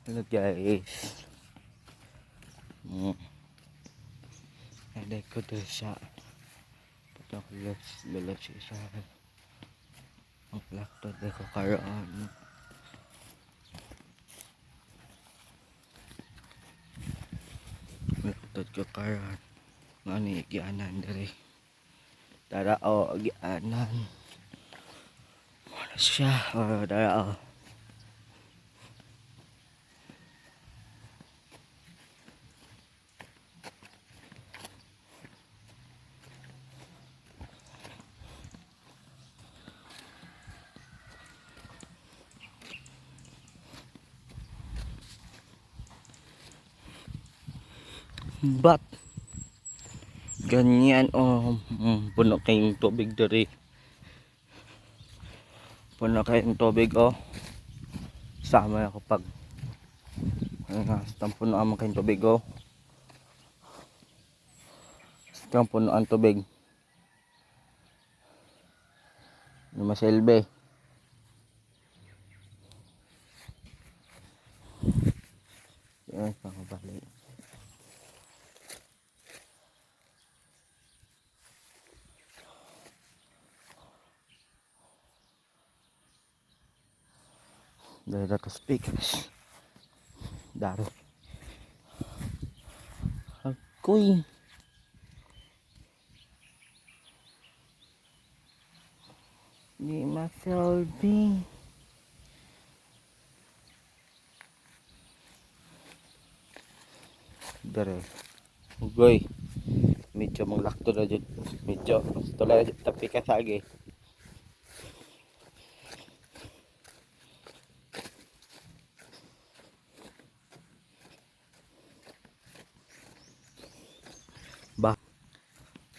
Hello guys. Ada ko dito sa patok siya. Ang plakto dito karoon. Plakto ko karoon. Ngani gianan diri. Tara gianan. Ano siya? Tara But ganyan puno kayong tubig diri. Puno kayong tubig sama ako pag puno ang kayong tubig puno ang tubig na masilbi. Yan pakabalik. Dari ka speakers. Daro. Ako'y di masilbi. Dari. Ugoy. Medyo maglakto na dyan. Medyo. Tulad tapi ka sagi.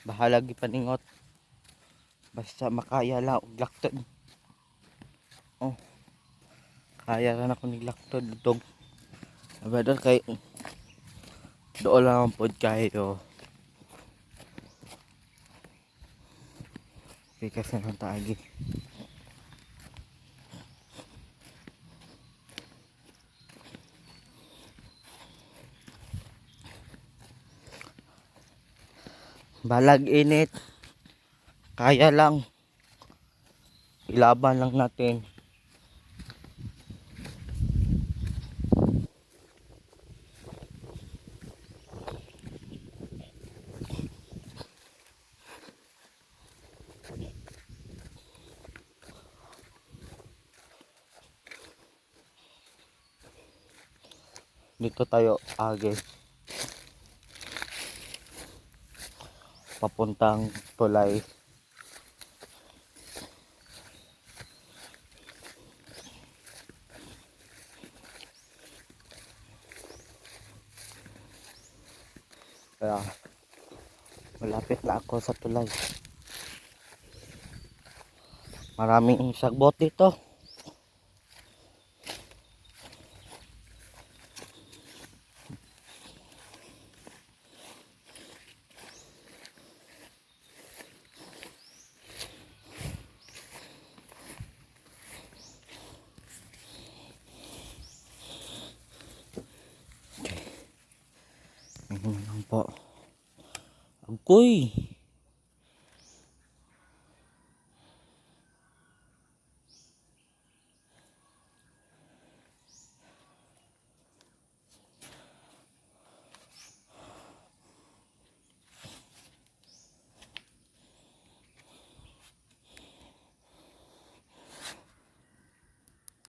Bahalag ipaningot. Basta makaya lang og laktod. Kaya ran ako niglaktod dito. Abadal kay doon lang ang pod kayo. Pikas na ng taagi. Balag init. Kaya lang. Ilaban lang natin. Dito tayo age. Papuntang tulay. Kaya malapit na ako sa tulay. Maraming sagbot dito. Ayun lang po. Agoy.